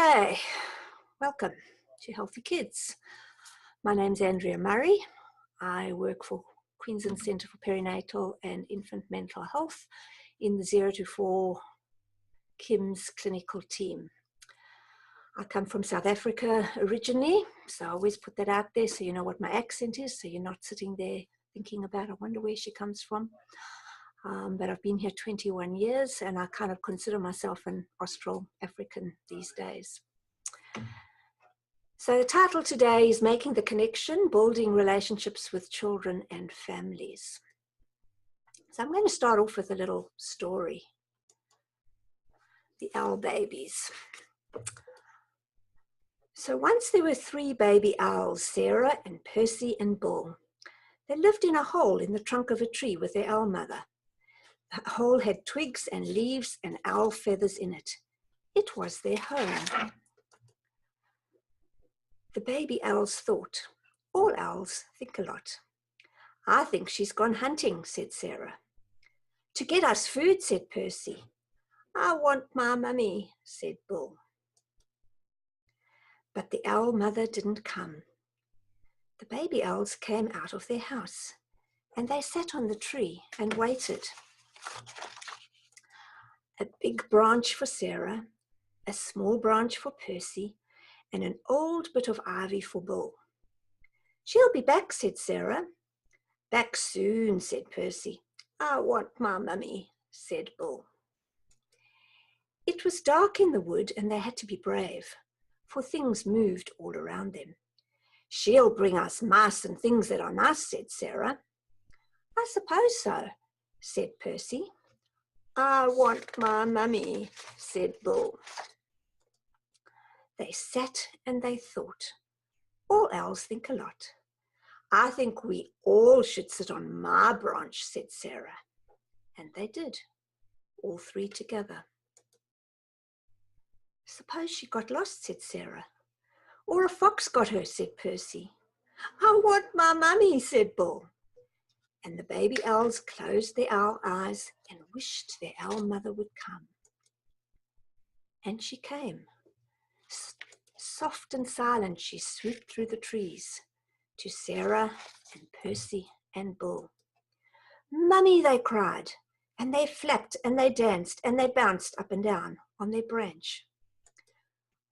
Okay, welcome to Healthy Kids. My name's Andrea Murray. I work for Queensland Centre for Perinatal and Infant Mental Health in the 0 to 4 KIMS clinical team. I come from South Africa originally, so I always put that out there so you know what my accent is, so you're not sitting there thinking about, I wonder where she comes from. But I've been here 21 years and I kind of consider myself an Austral African these days. So the title today is Making the Connection, Building Relationships with Children and Families. So I'm going to start off with a little story. The owl babies. So once there were 3 baby owls, Sarah and Percy and Bull. They lived in a hole in the trunk of a tree with their owl mother. The hole had twigs and leaves and owl feathers in it. It was their home. The baby owls thought, all owls think a lot. I think she's gone hunting, said Sarah. To get us food, said Percy. I want my mummy, said Bull. But the owl mother didn't come. The baby owls came out of their house and they sat on the tree and waited. A big branch for Sarah, a small branch for Percy, and an old bit of ivy for Bull. She'll be back, said Sarah. Back soon, said Percy. I want my mummy, said Bull. It was dark in the wood and they had to be brave, for things moved all around them. She'll bring us mice and things that are nice, said Sarah. I suppose so, said Percy. I want my mummy, said Bull. They sat and they thought. All owls think a lot. I think we all should sit on my branch, said Sarah. And they did, all 3 together. Suppose she got lost, said Sarah. Or a fox got her, said Percy. I want my mummy, said Bull. And the baby owls closed their owl eyes and wished their owl mother would come. And she came. Soft and silent, she swooped through the trees to Sarah and Percy and Bull. Mummy, they cried, and they flapped and they danced and they bounced up and down on their branch.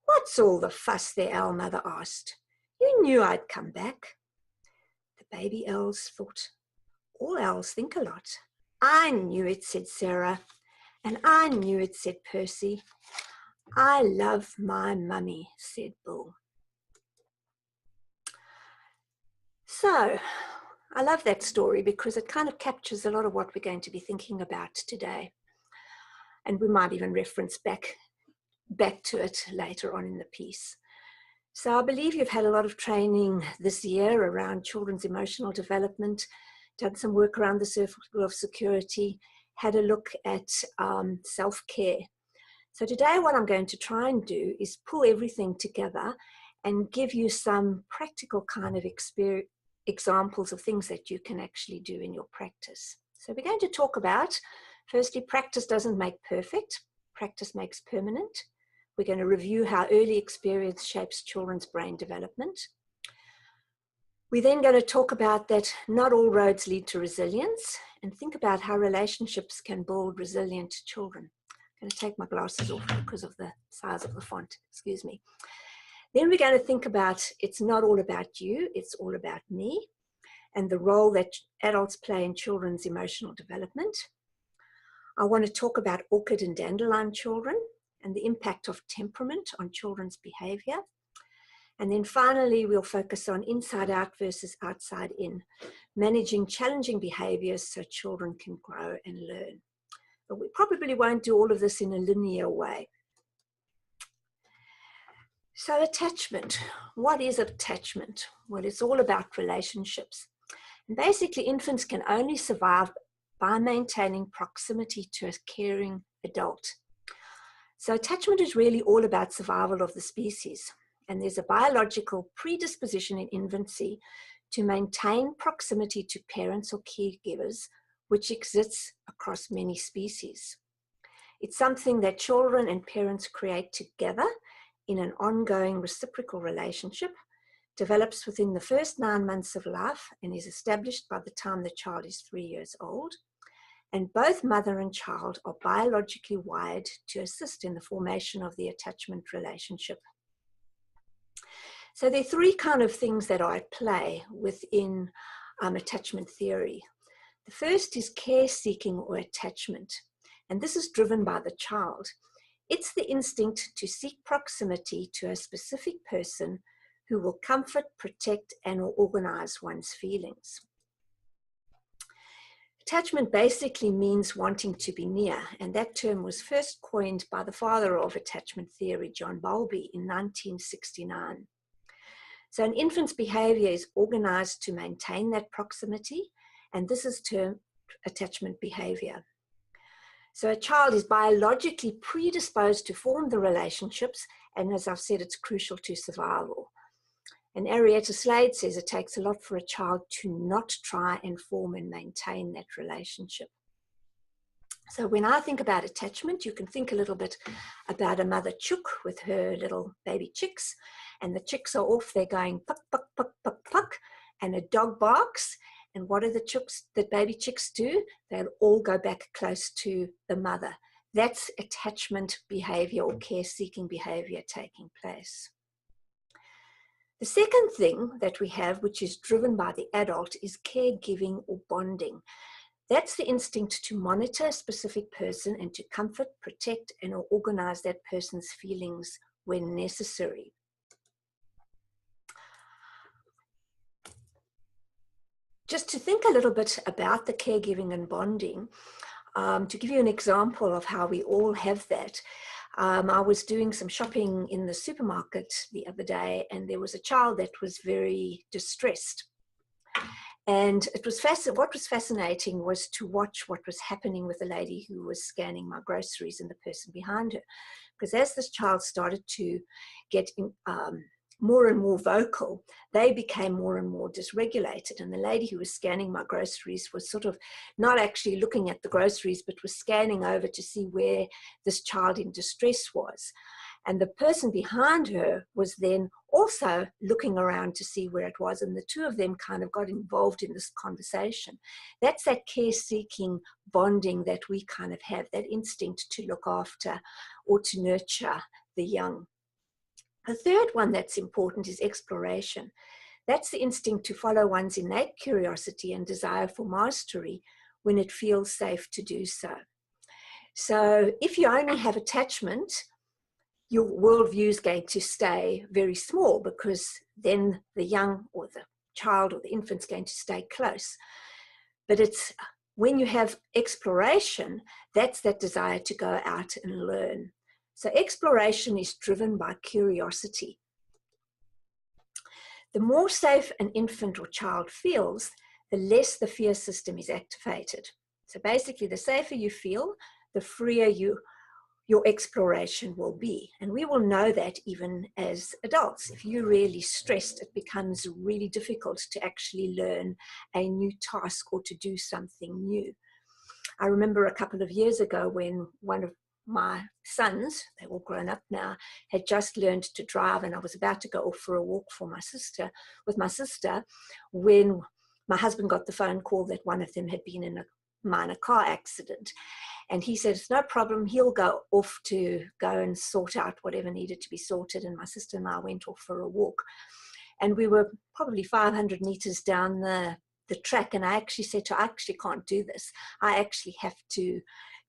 What's all the fuss, their owl mother asked. You knew I'd come back. The baby owls thought, all owls think a lot. I knew it, said Sarah, and I knew it, said Percy. I love my mummy, said Bull. So, I love that story because it kind of captures a lot of what we're going to be thinking about today. And we might even reference back to it later on in the piece. So I believe you've had a lot of training this year around children's emotional development, done some work around the circle of security, had a look at self-care. So today what I'm going to try and do is pull everything together and give you some practical kind of examples of things that you can actually do in your practice. So we're going to talk about, firstly, practice doesn't make perfect, practice makes permanent. We're going to review how early experience shapes children's brain development. We're then going to talk about that not all roads lead to resilience and think about how relationships can build resilient children. I'm going to take my glasses off because of the size of the font, excuse me. Then we're going to think about it's not all about you, it's all about me and the role that adults play in children's emotional development. I want to talk about orchid and dandelion children and the impact of temperament on children's behavior. And then finally, we'll focus on inside out versus outside in, managing challenging behaviors so children can grow and learn. But we probably won't do all of this in a linear way. So attachment, what is attachment? Well, it's all about relationships. And basically, infants can only survive by maintaining proximity to a caring adult. So attachment is really all about survival of the species. And there's a biological predisposition in infancy to maintain proximity to parents or caregivers, which exists across many species. It's something that children and parents create together in an ongoing reciprocal relationship, develops within the first 9 months of life, and is established by the time the child is 3 years old. And both mother and child are biologically wired to assist in the formation of the attachment relationship. So there are 3 kind of things that are at play within attachment theory. The first is care-seeking or attachment, and this is driven by the child. It's the instinct to seek proximity to a specific person who will comfort, protect, and organize one's feelings. Attachment basically means wanting to be near, and that term was first coined by the father of attachment theory, John Bowlby, in 1969. So an infant's behavior is organized to maintain that proximity, and this is termed attachment behavior. So a child is biologically predisposed to form the relationships, and as I've said, it's crucial to survival. And Arietta Slade says it takes a lot for a child to not try and form and maintain that relationship. So when I think about attachment, you can think a little bit about a mother chook with her little baby chicks, and the chicks are off, they're going puck, puck, puck, puck, puck, and a dog barks. And what do the baby chicks do? They'll all go back close to the mother. That's attachment behavior or care-seeking behavior taking place. The second thing that we have, which is driven by the adult, is caregiving or bonding. That's the instinct to monitor a specific person and to comfort, protect, and organize that person's feelings when necessary. Just to think a little bit about the caregiving and bonding, to give you an example of how we all have that, I was doing some shopping in the supermarket the other day, and there was a child that was very distressed. And what was fascinating was to watch what was happening with the lady who was scanning my groceries and the person behind her. Because as this child started to get more and more vocal, they became more and more dysregulated. And the lady who was scanning my groceries was sort of not actually looking at the groceries, but was scanning over to see where this child in distress was. And the person behind her was then also looking around to see where it was. And the two of them kind of got involved in this conversation. That's that care-seeking bonding that we kind of have, that instinct to look after or to nurture the young. The third one that's important is exploration. That's the instinct to follow one's innate curiosity and desire for mastery when it feels safe to do so. So if you only have attachment, your worldview is going to stay very small, because then the young or the child or the infant's going to stay close. But it's when you have exploration, that's that desire to go out and learn. So exploration is driven by curiosity. The more safe an infant or child feels, the less the fear system is activated. So basically, the safer you feel, the freer your exploration will be. And we will know that even as adults. If you're really stressed, it becomes really difficult to actually learn a new task or to do something new. I remember a couple of years ago when one of my sons, they're all grown up now, had just learned to drive, and I was about to go off for a walk with my sister, when my husband got the phone call that one of them had been in a minor car accident. And he said, it's no problem, he'll go off to go and sort out whatever needed to be sorted. And my sister and I went off for a walk. And we were probably 500 meters down the track. And I actually said to her, I actually can't do this. I actually have to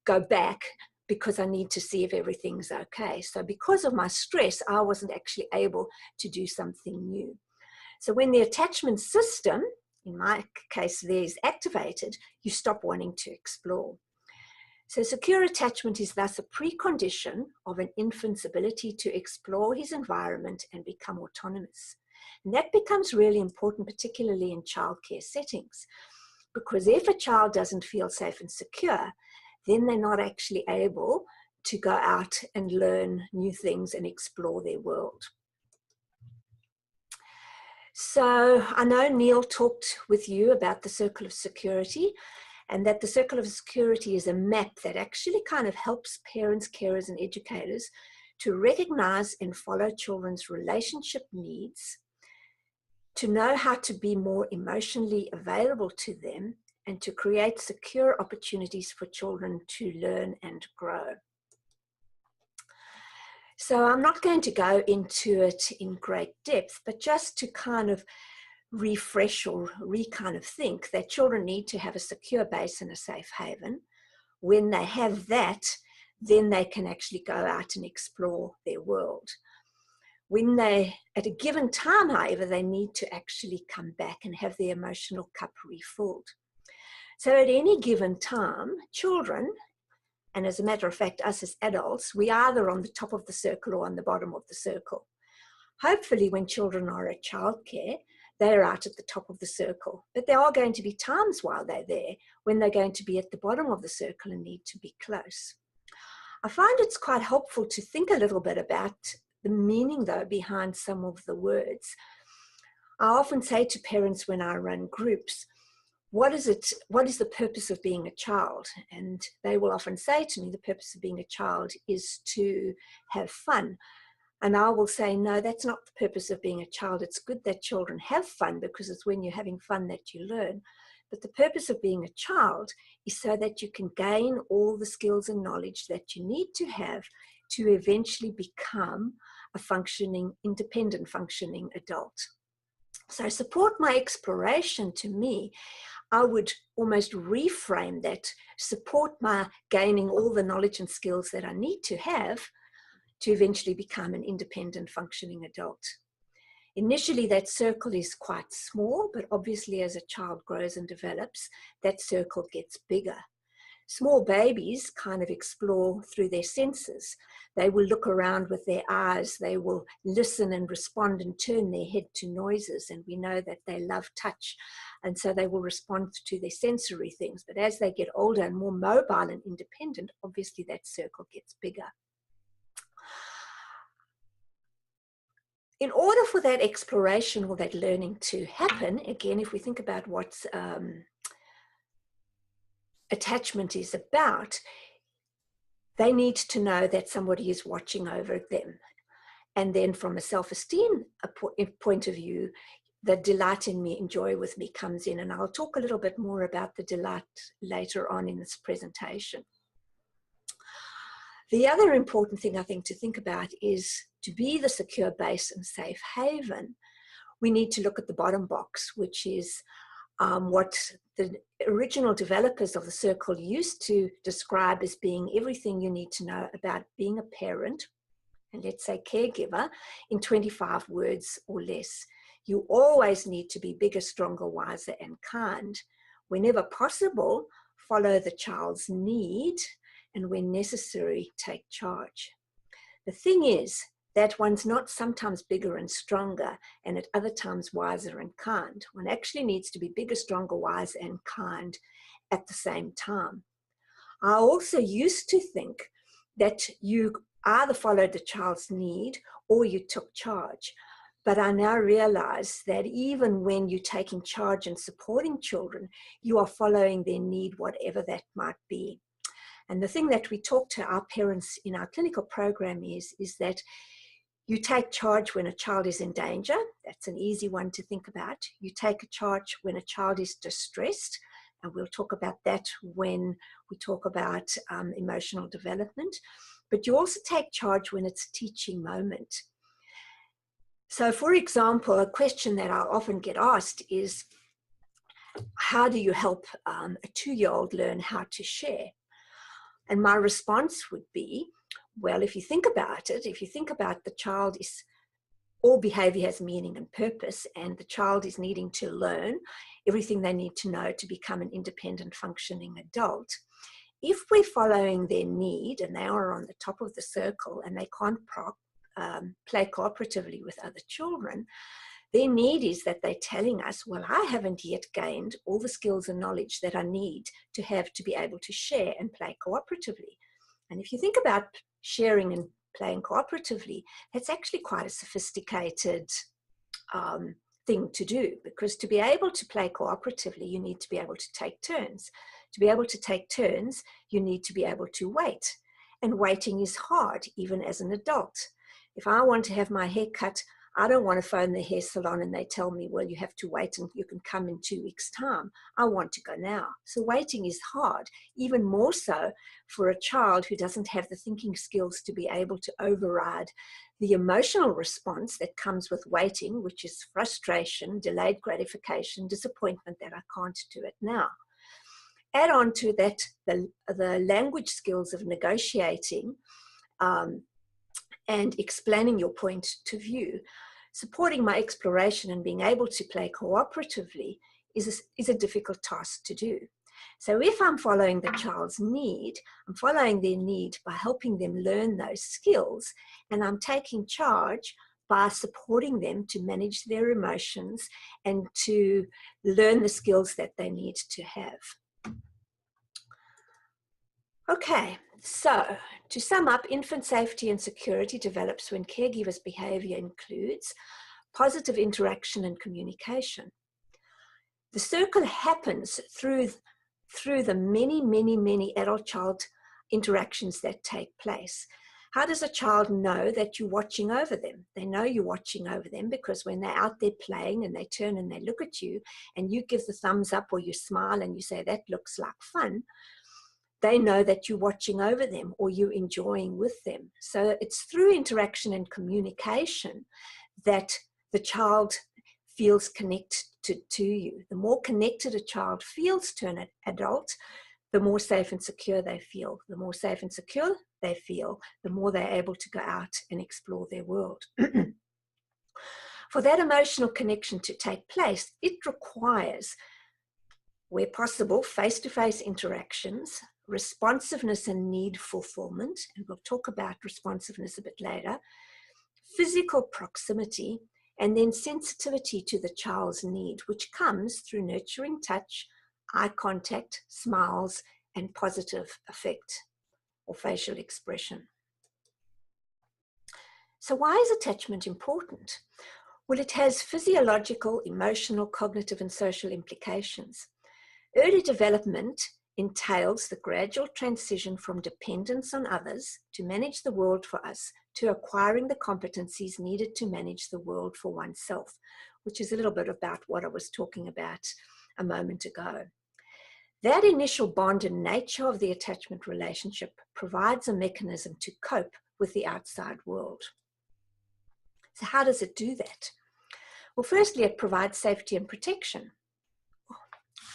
go back because I need to see if everything's okay. So because of my stress, I wasn't actually able to do something new. So when the attachment system, in my case, there is activated, you stop wanting to explore. So secure attachment is thus a precondition of an infant's ability to explore his environment and become autonomous. And that becomes really important, particularly in childcare settings, because if a child doesn't feel safe and secure, then they're not actually able to go out and learn new things and explore their world. So I know Neil talked with you about the circle of security, and that the circle of security is a map that actually kind of helps parents, carers, and educators to recognize and follow children's relationship needs, to know how to be more emotionally available to them, and to create secure opportunities for children to learn and grow. So I'm not going to go into it in great depth, but just to kind of refresh or kind of think that children need to have a secure base and a safe haven. When they have that, then they can actually go out and explore their world. When they, at a given time, however, they need to actually come back and have their emotional cup refilled. So at any given time, children, and as a matter of fact, us as adults, we are either on the top of the circle or on the bottom of the circle. Hopefully, when children are at childcare, they're out at the top of the circle. But there are going to be times while they're there when they're going to be at the bottom of the circle and need to be close. I find it's quite helpful to think a little bit about the meaning, though, behind some of the words. I often say to parents when I run groups, what is the purpose of being a child? And they will often say to me, the purpose of being a child is to have fun. And I will say, no, that's not the purpose of being a child. It's good that children have fun because it's when you're having fun that you learn. But the purpose of being a child is so that you can gain all the skills and knowledge that you need to have to eventually become a functioning, independent functioning adult. So support my exploration, to me, I would almost reframe that, support my gaining all the knowledge and skills that I need to have to eventually become an independent functioning adult. Initially, that circle is quite small, but obviously as a child grows and develops, that circle gets bigger. Small babies kind of explore through their senses. They will look around with their eyes, they will listen and respond and turn their head to noises, and we know that they love touch, and so they will respond to their sensory things. But as they get older and more mobile and independent, obviously that circle gets bigger. In order for that exploration or that learning to happen, again, if we think about what's attachment is about, they need to know that somebody is watching over them. And then from a self-esteem point of view, the delight in me and joy with me comes in. And I'll talk a little bit more about the delight later on in this presentation. The other important thing I think to think about is to be the secure base and safe haven, we need to look at the bottom box, which is what the original developers of the circle used to describe as being everything you need to know about being a parent, and let's say caregiver, in 25 words or less. You always need to be bigger, stronger, wiser, and kind. Whenever possible, follow the child's need, and when necessary, take charge. The thing is that one's not sometimes bigger and stronger and at other times wiser and kind. One actually needs to be bigger, stronger, wise, and kind at the same time. I also used to think that you either followed the child's need or you took charge. But I now realize that even when you're taking charge and supporting children, you are following their need, whatever that might be. And the thing that we talk to our parents in our clinical program is that you take charge when a child is in danger. That's an easy one to think about. You take a charge when a child is distressed, and we'll talk about that when we talk about emotional development. But you also take charge when it's a teaching moment. So, for example, a question that I often get asked is, how do you help a 2-year-old learn how to share? And my response would be, well, if you think about it, if you think about the child is, all behavior has meaning and purpose, and the child is needing to learn everything they need to know to become an independent functioning adult. If we're following their need and they are on the top of the circle and they can't play cooperatively with other children, their need is that they're telling us, well, I haven't yet gained all the skills and knowledge that I need to have to be able to share and play cooperatively. And if you think about sharing and playing cooperatively, that's actually quite a sophisticated thing to do, because to be able to play cooperatively, you need to be able to take turns. To be able to take turns, you need to be able to wait. And waiting is hard, even as an adult. If I want to have my hair cut, I don't want to phone the hair salon and they tell me, well, you have to wait and you can come in 2 weeks' time. I want to go now. So waiting is hard, even more so for a child who doesn't have the thinking skills to be able to override the emotional response that comes with waiting, which is frustration, delayed gratification, disappointment that I can't do it now. Add on to that the language skills of negotiating and explaining your point to view. Supporting my exploration and being able to play cooperatively is a difficult task to do. So if I'm following the child's need, I'm following their need by helping them learn those skills, and I'm taking charge by supporting them to manage their emotions and to learn the skills that they need to have. Okay, so to sum up, infant safety and security develops when caregivers' behavior includes positive interaction and communication. The circle happens through the many adult-child interactions that take place. How does a child know that you're watching over them? They know you're watching over them because when they're out there playing and they turn and they look at you and you give the thumbs up or you smile and you say, that looks like fun, they know that you're watching over them or you're enjoying with them. So it's through interaction and communication that the child feels connected to you. The more connected a child feels to an adult, the more safe and secure they feel. The more safe and secure they feel, the more they're able to go out and explore their world. For that emotional connection to take place, it requires, where possible, face-to-face interactions, responsiveness and need fulfillment, and we'll talk about responsiveness a bit later, physical proximity, and then sensitivity to the child's need, which comes through nurturing touch, eye contact, smiles, and positive affect or facial expression. So why is attachment important? Well, it has physiological, emotional, cognitive, and social implications. Early development entails the gradual transition from dependence on others to manage the world for us to acquiring the competencies needed to manage the world for oneself, which is a little bit about what I was talking about a moment ago. That initial bond and nature of the attachment relationship provides a mechanism to cope with the outside world. So how does it do that? Well, firstly, it provides safety and protection.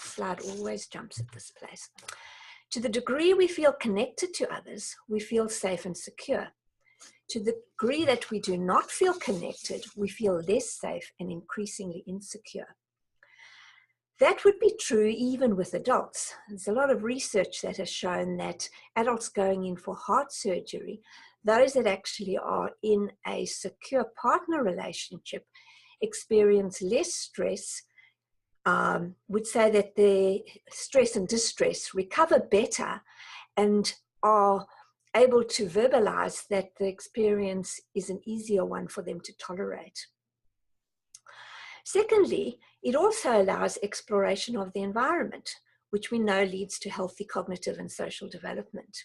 Slide always jumps at this place. To the degree we feel connected to others, we feel safe and secure. To the degree that we do not feel connected, we feel less safe and increasingly insecure. That would be true even with adults. There's a lot of research that has shown that adults going in for heart surgery, those that actually are in a secure partner relationship, experience less stress, would say that their stress and distress recover better and are able to verbalize that the experience is an easier one for them to tolerate. Secondly, it also allows exploration of the environment, which we know leads to healthy cognitive and social development.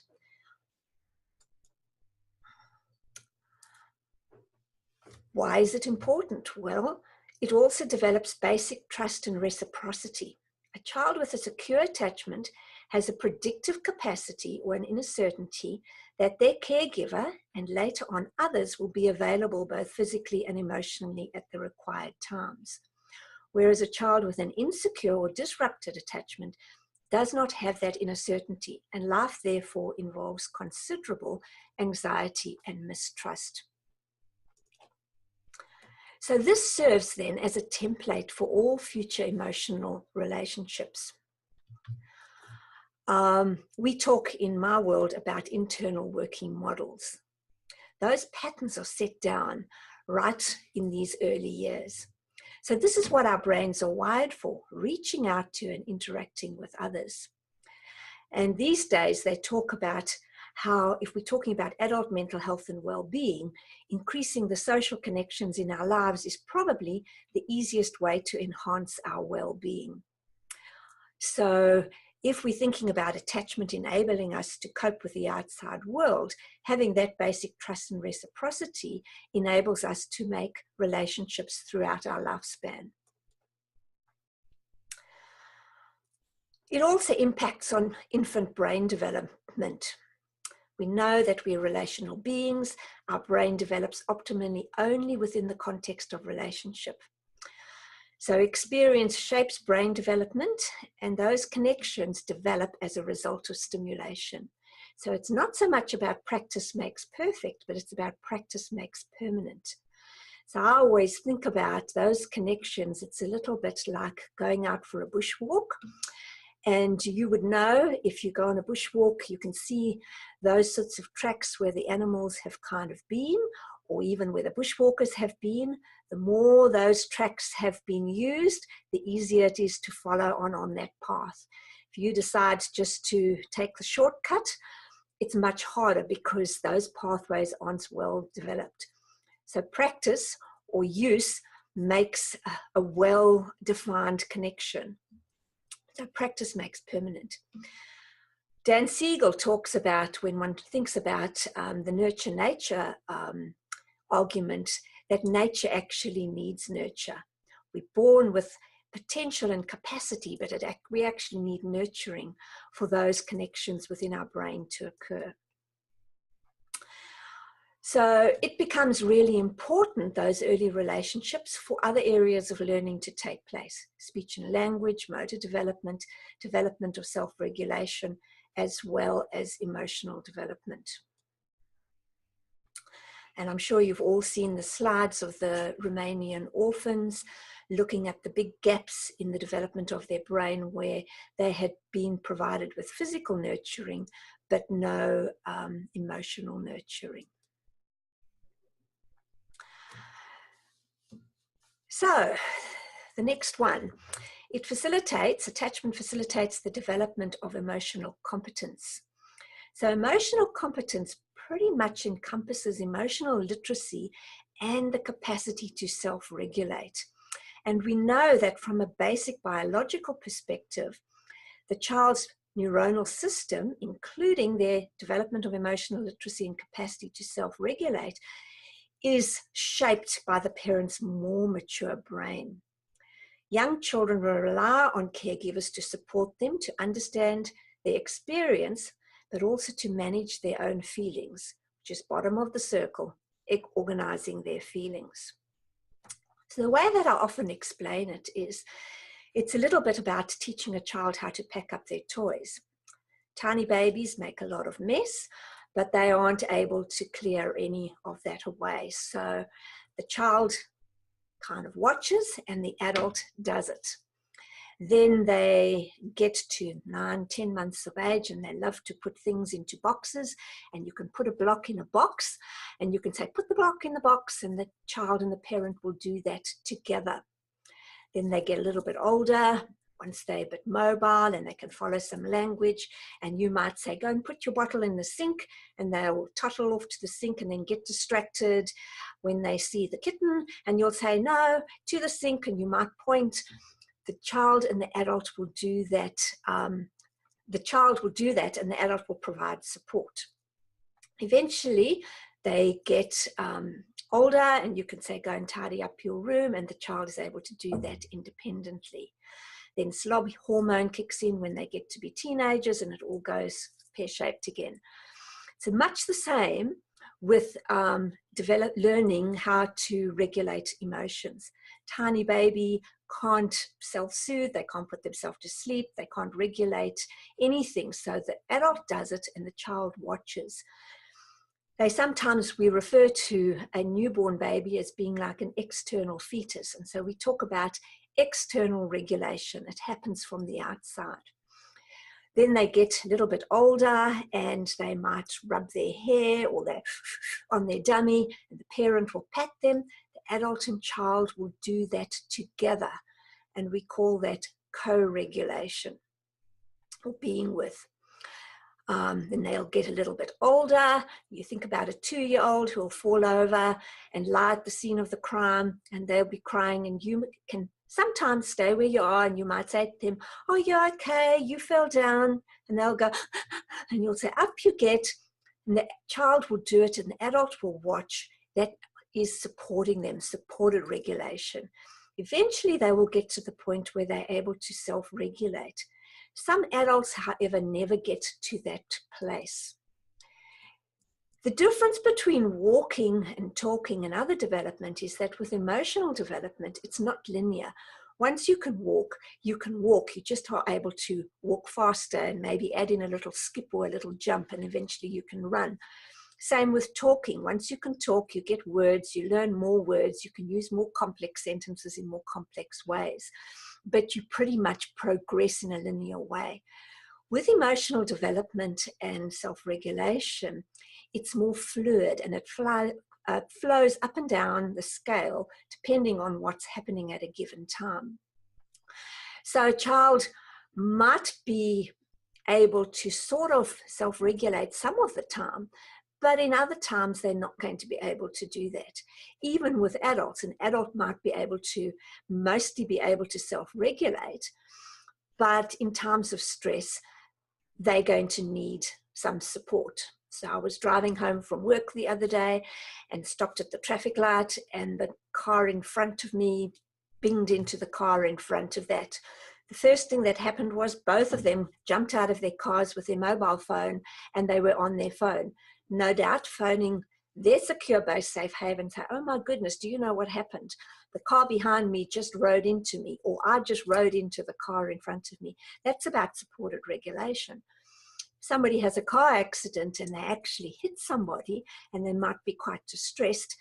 Why is it important? Well, it also develops basic trust and reciprocity. A child with a secure attachment has a predictive capacity or an inner certainty that their caregiver and later on others will be available both physically and emotionally at the required times. Whereas a child with an insecure or disrupted attachment does not have that inner certainty, and life therefore involves considerable anxiety and mistrust. So this serves then as a template for all future emotional relationships. We talk in my world about internal working models. Those patterns are set down right in these early years. So this is what our brains are wired for, reaching out to and interacting with others. And these days they talk about how, if we're talking about adult mental health and well-being, increasing the social connections in our lives is probably the easiest way to enhance our well-being. So if we're thinking about attachment enabling us to cope with the outside world, having that basic trust and reciprocity enables us to make relationships throughout our lifespan. It also impacts on infant brain development. We know that we're relational beings. Our brain develops optimally only within the context of relationship. So experience shapes brain development, and those connections develop as a result of stimulation. So it's not so much about practice makes perfect, but it's about practice makes permanent. So I always think about those connections. It's a little bit like going out for a bushwalk. And you would know, if you go on a bushwalk, you can see those sorts of tracks where the animals have kind of been, or even where the bushwalkers have been. The more those tracks have been used, the easier it is to follow on that path. If you decide just to take the shortcut, it's much harder because those pathways aren't well developed. So practice or use makes a well-defined connection. So practice makes permanent. Dan Siegel talks about, when one thinks about the nurture-nature argument, that nature actually needs nurture. We're born with potential and capacity, but we actually need nurturing for those connections within our brain to occur. So it becomes really important, those early relationships, for other areas of learning to take place: speech and language, motor development, development of self-regulation, as well as emotional development. And I'm sure you've all seen the slides of the Romanian orphans looking at the big gaps in the development of their brain where they had been provided with physical nurturing, but no emotional nurturing. So the next one, attachment facilitates the development of emotional competence. So emotional competence pretty much encompasses emotional literacy and the capacity to self-regulate. And we know that from a basic biological perspective, the child's neuronal system, including their development of emotional literacy and capacity to self-regulate, is shaped by the parent's more mature brain. Young children will rely on caregivers to support them to understand their experience, but also to manage their own feelings, which is bottom of the circle, organizing their feelings. So the way that I often explain it is, it's a little bit about teaching a child how to pack up their toys. Tiny babies make a lot of mess, but they aren't able to clear any of that away. So the child kind of watches and the adult does it. Then they get to 9, 10 months of age and they love to put things into boxes, and you can put a block in a box and you can say, put the block in the box, and the child and the parent will do that together. Then they get a little bit older, once they're a bit mobile and they can follow some language, and you might say, go and put your bottle in the sink, and they'll toddle off to the sink and then get distracted when they see the kitten, and you'll say, no, to the sink, and you might point. The child and the adult will do that. The child will do that and the adult will provide support. Eventually, they get older and you can say, go and tidy up your room, and the child is able to do that independently. Then slob hormone kicks in when they get to be teenagers and it all goes pear-shaped again. So much the same with learning how to regulate emotions. Tiny baby can't self-soothe, they can't put themselves to sleep, they can't regulate anything. So the adult does it and the child watches. We refer to a newborn baby as being like an external fetus. And so we talk about external regulation. It happens from the outside. Then they get a little bit older and they might rub their hair or on their dummy, and the parent will pat them. The adult and child will do that together, and we call that co-regulation or being with. Then they'll get a little bit older. You think about a 2-year-old who will fall over and lie at the scene of the crime, and they'll be crying, and you can Sometimes stay where you are and you might say to them, "Oh, you're okay, you fell down." And they'll go, and you'll say, "Up you get." And the child will do it and the adult will watch. That is supporting them, supported regulation. Eventually, they will get to the point where they're able to self-regulate. Some adults, however, never get to that place. The difference between walking and talking and other development is that with emotional development, it's not linear. Once you can walk, you can walk. You just are able to walk faster and maybe add in a little skip or a little jump, and eventually you can run. Same with talking. Once you can talk, you get words, you learn more words, you can use more complex sentences in more complex ways, but you pretty much progress in a linear way. With emotional development and self-regulation, it's more fluid and it flows up and down the scale depending on what's happening at a given time. So a child might be able to sort of self-regulate some of the time, but in other times they're not going to be able to do that. Even with adults, an adult might be able to mostly be able to self-regulate, but in times of stress, they're going to need some support. So I was driving home from work the other day and stopped at the traffic light, and the car in front of me binged into the car in front of that. The first thing that happened was both of them jumped out of their cars with their mobile phone, and they were on their phone. No doubt phoning their secure base safe haven and say, "Oh my goodness, do you know what happened? The car behind me just rode into me," or "I just rode into the car in front of me." That's about supported regulation. Somebody has a car accident and they actually hit somebody and they might be quite distressed.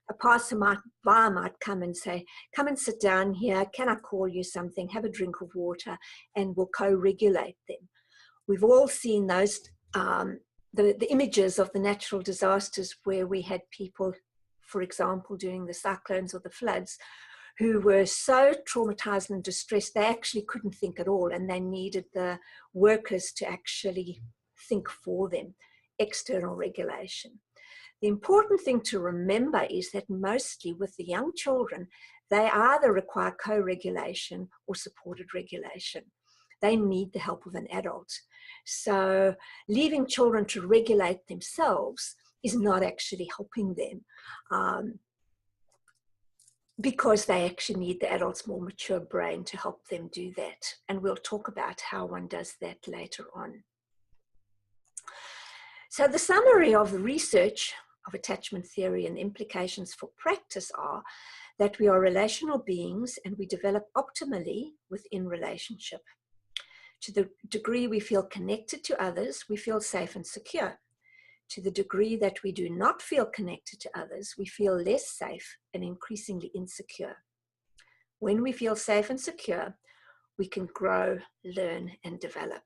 A passerby might come and say, "Come and sit down here. Can I call you something? Have a drink of water," and we'll co-regulate them. We've all seen those, the images of the natural disasters where we had people, for example, during the cyclones or the floods, who were so traumatized and distressed, they actually couldn't think at all, and they needed the workers to actually think for them. External regulation. The important thing to remember is that mostly with the young children, they either require co-regulation or supported regulation. They need the help of an adult. So leaving children to regulate themselves is not actually helping them. Because they actually need the adult's more mature brain to help them do that. And we'll talk about how one does that later on. So the summary of the research of attachment theory and the implications for practice are that we are relational beings and we develop optimally within relationship. To the degree we feel connected to others, we feel safe and secure. To the degree that we do not feel connected to others, we feel less safe and increasingly insecure. When we feel safe and secure, we can grow, learn, and develop.